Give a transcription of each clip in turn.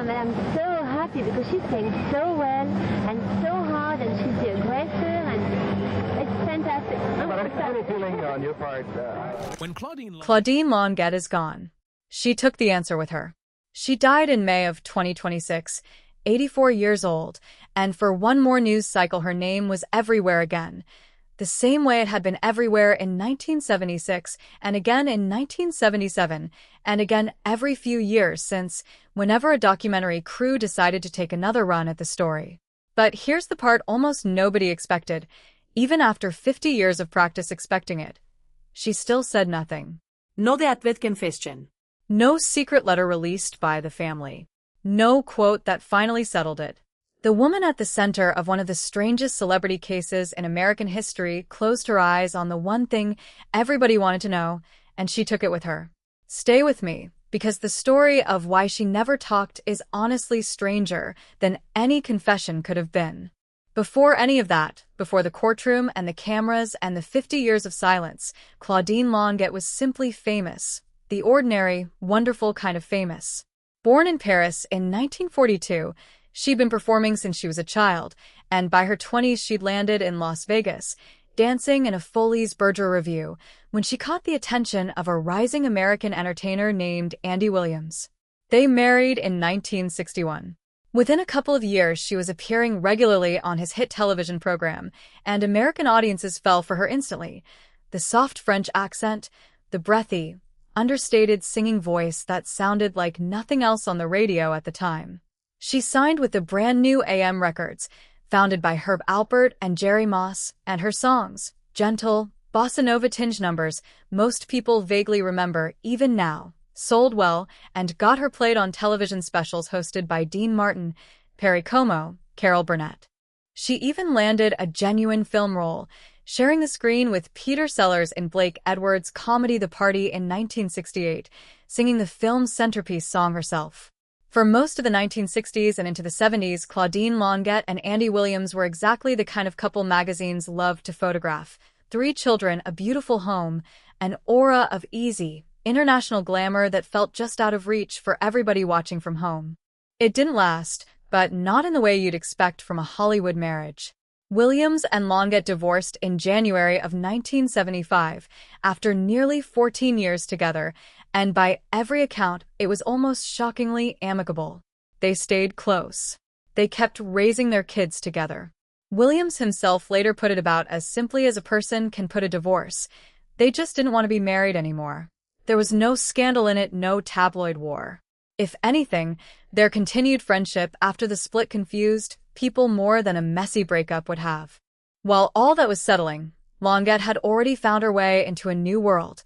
and I'm so happy because she's playing so well and so hard, and she's the aggressor, and it's fantastic. But any feeling on your part? When Claudine Longet is gone, she took the answer with her. She died in May of 2026, 84 years old, and for one more news cycle her name was everywhere again. The same way it had been everywhere in 1976, and again in 1977, and again every few years since, whenever a documentary crew decided to take another run at the story. But here's the part almost nobody expected, even after 50 years of practice expecting it. She still said nothing. No deathbed confession. No secret letter released by the family. No quote that finally settled it. The woman at the center of one of the strangest celebrity cases in American history closed her eyes on the one thing everybody wanted to know, and she took it with her. Stay with me, because the story of why she never talked is honestly stranger than any confession could have been. Before any of that, before the courtroom and the cameras and the 50 years of silence, Claudine Longet was simply famous. The ordinary, wonderful kind of famous. Born in Paris in 1942, she'd been performing since she was a child, and by her 20s she'd landed in Las Vegas, dancing in a Foley's Berger revue, when she caught the attention of a rising American entertainer named Andy Williams. They married in 1961. Within a couple of years, she was appearing regularly on his hit television program, and American audiences fell for her instantly. The soft French accent, the breathy, understated singing voice that sounded like nothing else on the radio at the time. She signed with the brand new AM Records, founded by Herb Alpert and Jerry Moss, and her songs, gentle, bossa nova tinge numbers most people vaguely remember even now, sold well and got her played on television specials hosted by Dean Martin, Perry Como, Carol Burnett. She even landed a genuine film role, sharing the screen with Peter Sellers in Blake Edwards' comedy The Party in 1968, singing the film's centerpiece song herself. For most of the 1960s and into the 70s, Claudine Longet and Andy Williams were exactly the kind of couple magazines loved to photograph. 3 children, a beautiful home, an aura of easy, international glamour that felt just out of reach for everybody watching from home. It didn't last, but not in the way you'd expect from a Hollywood marriage. Williams and Longet divorced in January of 1975, after nearly 14 years together, and by every account, it was almost shockingly amicable. They stayed close. They kept raising their kids together. Williams himself later put it about as simply as a person can put a divorce. They just didn't want to be married anymore. There was no scandal in it, no tabloid war. If anything, their continued friendship after the split confused people more than a messy breakup would have. While all that was settling, Longet had already found her way into a new world,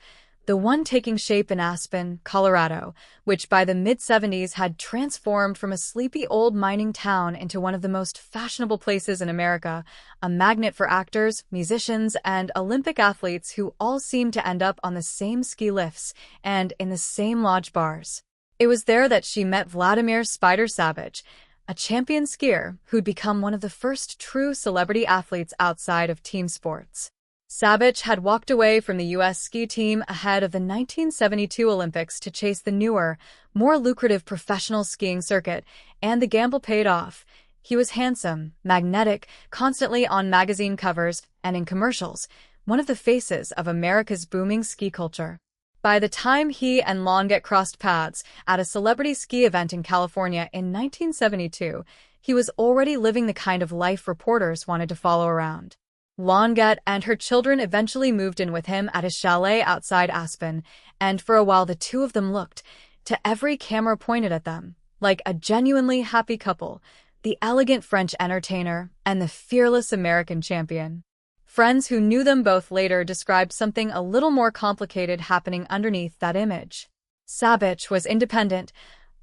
the one taking shape in Aspen, Colorado, which by the mid-70s had transformed from a sleepy old mining town into one of the most fashionable places in America, a magnet for actors, musicians, and Olympic athletes who all seemed to end up on the same ski lifts and in the same lodge bars. It was there that she met Vladimir "Spider" Savage, a champion skier who'd become one of the first true celebrity athletes outside of team sports. Savage had walked away from the U.S. ski team ahead of the 1972 Olympics to chase the newer, more lucrative professional skiing circuit, and the gamble paid off. He was handsome, magnetic, constantly on magazine covers and in commercials, one of the faces of America's booming ski culture. By the time he and Longet crossed paths at a celebrity ski event in California in 1972, he was already living the kind of life reporters wanted to follow around. Longet and her children eventually moved in with him at his chalet outside Aspen, and for a while the two of them looked, to every camera pointed at them, like a genuinely happy couple, the elegant French entertainer and the fearless American champion. Friends who knew them both later described something a little more complicated happening underneath that image. Savage was independent,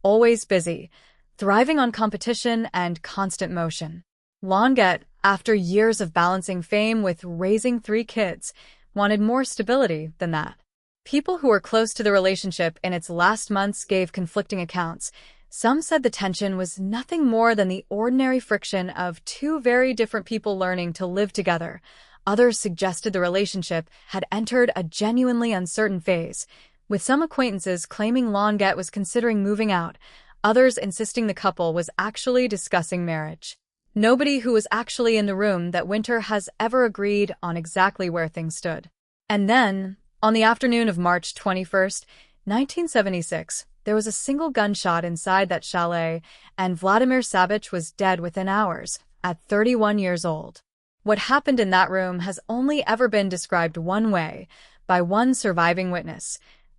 always busy, thriving on competition and constant motion. Longet, after years of balancing fame with raising 3 kids, wanted more stability than that. People who were close to the relationship in its last months gave conflicting accounts. Some said the tension was nothing more than the ordinary friction of 2 very different people learning to live together. Others suggested the relationship had entered a genuinely uncertain phase, with some acquaintances claiming Longet was considering moving out, others insisting the couple was actually discussing marriage. Nobody who was actually in the room that winter has ever agreed on exactly where things stood. And then, on the afternoon of March 21st, 1976, there was a single gunshot inside that chalet, and Vladimir Savic was dead within hours, at 31 years old. What happened in that room has only ever been described one way, by one surviving witness,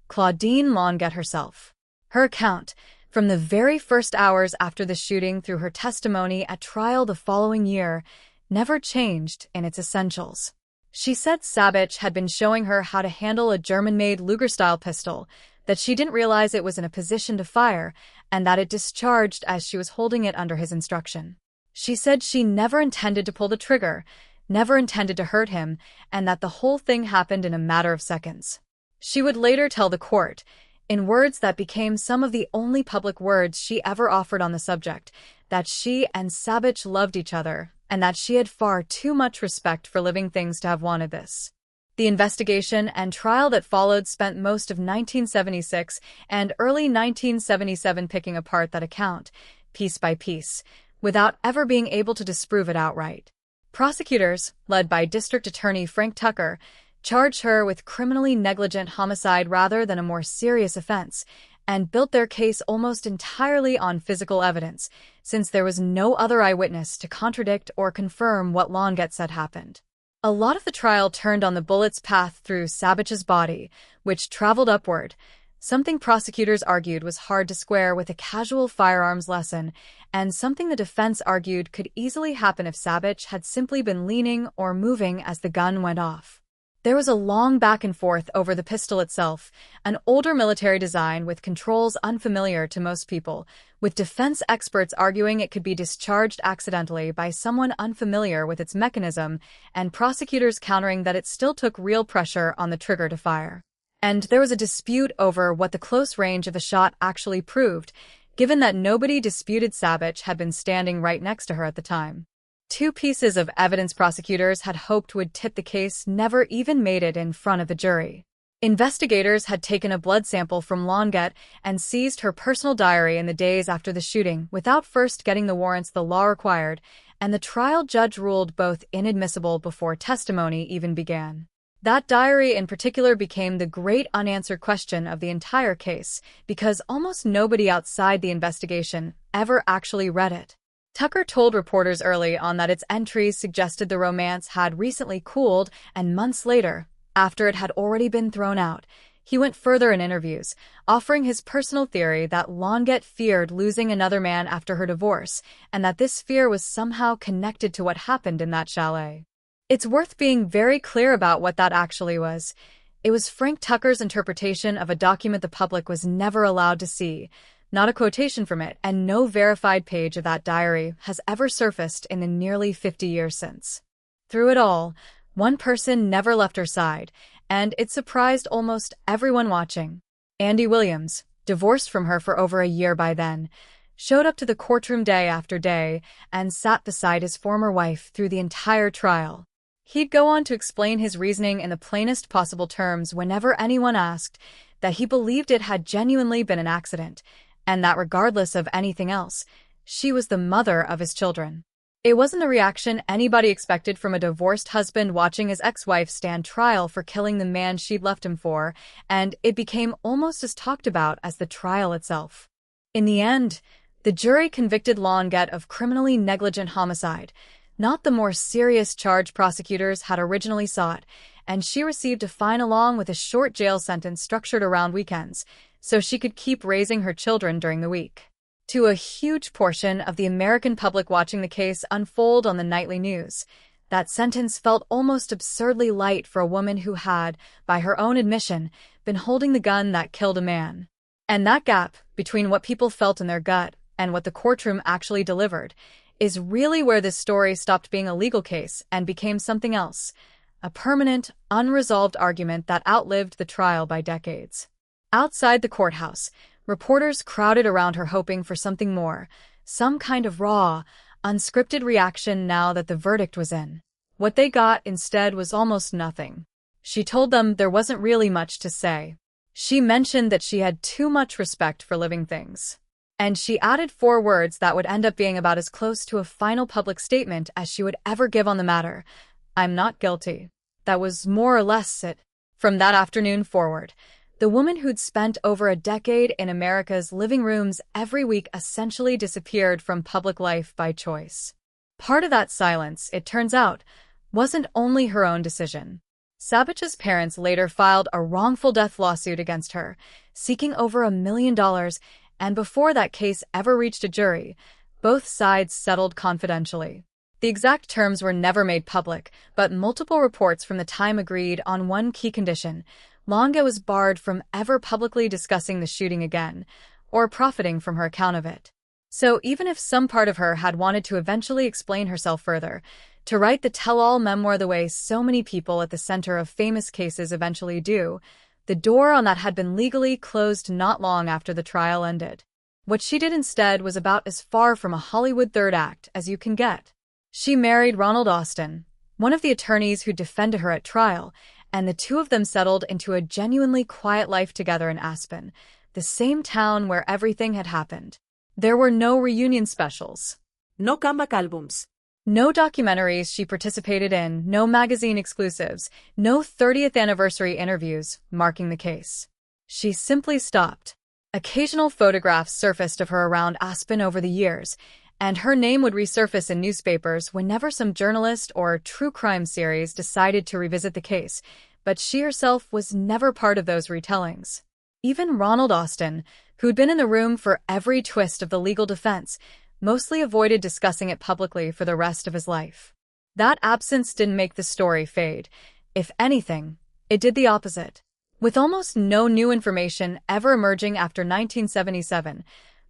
Claudine Longet herself. Her account, from the very first hours after the shooting through her testimony at trial the following year, never changed in its essentials. She said Savic had been showing her how to handle a German-made Luger-style pistol, that she didn't realize it was in a position to fire, and that it discharged as she was holding it under his instruction. She said she never intended to pull the trigger, never intended to hurt him, and that the whole thing happened in a matter of seconds. She would later tell the court, in words that became some of the only public words she ever offered on the subject, that she and Savic loved each other, and that she had far too much respect for living things to have wanted this. The investigation and trial that followed spent most of 1976 and early 1977 picking apart that account, piece by piece, without ever being able to disprove it outright. Prosecutors, led by District Attorney Frank Tucker, charged her with criminally negligent homicide rather than a more serious offense, and built their case almost entirely on physical evidence, since there was no other eyewitness to contradict or confirm what Longet said happened. A lot of the trial turned on the bullet's path through Savic's body, which traveled upward, something prosecutors argued was hard to square with a casual firearms lesson, and something the defense argued could easily happen if Savic had simply been leaning or moving as the gun went off. There was a long back and forth over the pistol itself, an older military design with controls unfamiliar to most people, with defense experts arguing it could be discharged accidentally by someone unfamiliar with its mechanism, and prosecutors countering that it still took real pressure on the trigger to fire. And there was a dispute over what the close range of the shot actually proved, given that nobody disputed Savic had been standing right next to her at the time. Two pieces of evidence prosecutors had hoped would tip the case never even made it in front of the jury. Investigators had taken a blood sample from Longet and seized her personal diary in the days after the shooting without first getting the warrants the law required, and the trial judge ruled both inadmissible before testimony even began. That diary in particular became the great unanswered question of the entire case, because almost nobody outside the investigation ever actually read it. Tucker told reporters early on that its entries suggested the romance had recently cooled, and months later, after it had already been thrown out, he went further in interviews, offering his personal theory that Longet feared losing another man after her divorce, and that this fear was somehow connected to what happened in that chalet. It's worth being very clear about what that actually was. It was Frank Tucker's interpretation of a document the public was never allowed to see, not a quotation from it, and no verified page of that diary has ever surfaced in the nearly 50 years since. Through it all, one person never left her side, and it surprised almost everyone watching. Andy Williams, divorced from her for over a year by then, showed up to the courtroom day after day and sat beside his former wife through the entire trial. He'd go on to explain his reasoning in the plainest possible terms whenever anyone asked, that he believed it had genuinely been an accident, and that regardless of anything else, she was the mother of his children. It wasn't a reaction anybody expected from a divorced husband watching his ex-wife stand trial for killing the man she'd left him for, and it became almost as talked about as the trial itself. In the end, the jury convicted Longet of criminally negligent homicide, not the more serious charge prosecutors had originally sought, and she received a fine along with a short jail sentence structured around weekends, so she could keep raising her children during the week. To a huge portion of the American public watching the case unfold on the nightly news, that sentence felt almost absurdly light for a woman who had, by her own admission, been holding the gun that killed a man. And that gap between what people felt in their gut and what the courtroom actually delivered is really where this story stopped being a legal case and became something else, a permanent, unresolved argument that outlived the trial by decades. Outside the courthouse, reporters crowded around her hoping for something more, some kind of raw, unscripted reaction now that the verdict was in. What they got instead was almost nothing. She told them there wasn't really much to say. She mentioned that she had too much respect for living things. And she added 4 words that would end up being about as close to a final public statement as she would ever give on the matter. "I'm not guilty." That was more or less it. From that afternoon forward, the woman who'd spent over a decade in America's living rooms every week essentially disappeared from public life by choice. Part of that silence, it turns out, wasn't only her own decision. Sabich's parents later filed a wrongful death lawsuit against her, seeking over $1 million, and before that case ever reached a jury, both sides settled confidentially. The exact terms were never made public, but multiple reports from the time agreed on one key condition: Longet was barred from ever publicly discussing the shooting again, or profiting from her account of it. So even if some part of her had wanted to eventually explain herself further, to write the tell-all memoir the way so many people at the center of famous cases eventually do, the door on that had been legally closed not long after the trial ended. What she did instead was about as far from a Hollywood third act as you can get. She married Ronald Austin, one of the attorneys who defended her at trial, and the two of them settled into a genuinely quiet life together in Aspen, the same town where everything had happened. There were no reunion specials. No comeback albums. No documentaries she participated in, no magazine exclusives, no 30th anniversary interviews marking the case. She simply stopped. Occasional photographs surfaced of her around Aspen over the years, and her name would resurface in newspapers whenever some journalist or true crime series decided to revisit the case, but she herself was never part of those retellings. Even Ronald Austin, who'd been in the room for every twist of the legal defense, mostly avoided discussing it publicly for the rest of his life. That absence didn't make the story fade. If anything, it did the opposite. With almost no new information ever emerging after 1977,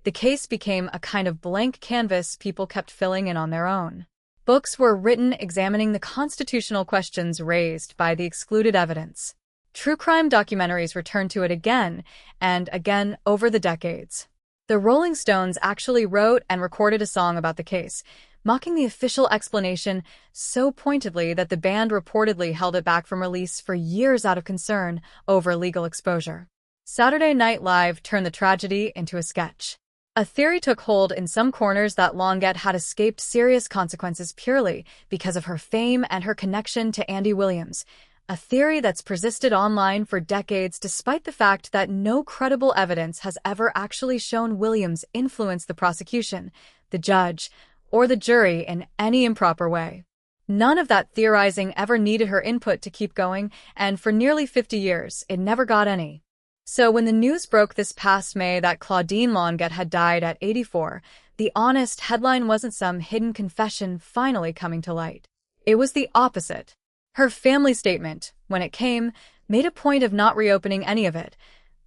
the case became a kind of blank canvas people kept filling in on their own. Books were written examining the constitutional questions raised by the excluded evidence. True crime documentaries returned to it again and again over the decades. The Rolling Stones actually wrote and recorded a song about the case, mocking the official explanation so pointedly that the band reportedly held it back from release for years out of concern over legal exposure. Saturday Night Live turned the tragedy into a sketch. A theory took hold in some corners that Longet had escaped serious consequences purely because of her fame and her connection to Andy Williams, a theory that's persisted online for decades despite the fact that no credible evidence has ever actually shown Williams influenced the prosecution, the judge, or the jury in any improper way. None of that theorizing ever needed her input to keep going, and for nearly 50 years, it never got any. So when the news broke this past May that Claudine Longet had died at 84, the honest headline wasn't some hidden confession finally coming to light. It was the opposite. Her family statement, when it came, made a point of not reopening any of it.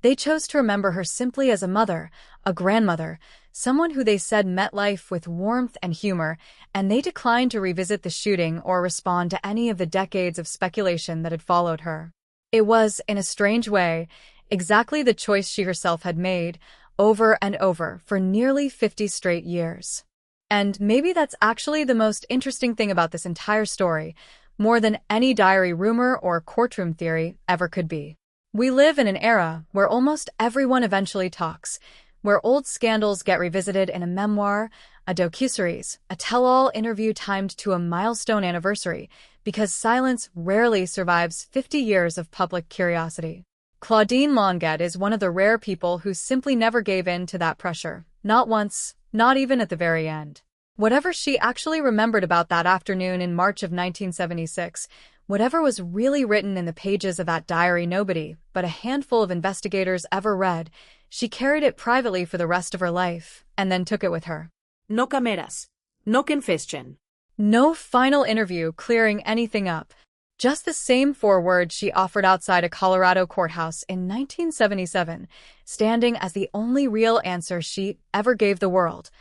They chose to remember her simply as a mother, a grandmother, someone who they said met life with warmth and humor, and they declined to revisit the shooting or respond to any of the decades of speculation that had followed her. It was, in a strange way, exactly the choice she herself had made, over and over, for nearly 50 straight years. And maybe that's actually the most interesting thing about this entire story, more than any diary rumor or courtroom theory ever could be. We live in an era where almost everyone eventually talks, where old scandals get revisited in a memoir, a docuseries, a tell-all interview timed to a milestone anniversary, because silence rarely survives 50 years of public curiosity. Claudine Longet is one of the rare people who simply never gave in to that pressure, not once, not even at the very end. Whatever she actually remembered about that afternoon in March of 1976, whatever was really written in the pages of that diary nobody but a handful of investigators ever read, she carried it privately for the rest of her life, and then took it with her. No cameras. No confession. No final interview clearing anything up. Just the same 4 words she offered outside a Colorado courthouse in 1977, standing as the only real answer she ever gave the world.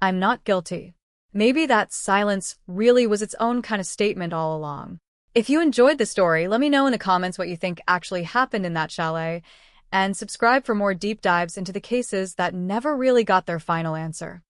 I'm not guilty. Maybe that silence really was its own kind of statement all along. If you enjoyed the story, let me know in the comments what you think actually happened in that chalet, and subscribe for more deep dives into the cases that never really got their final answer.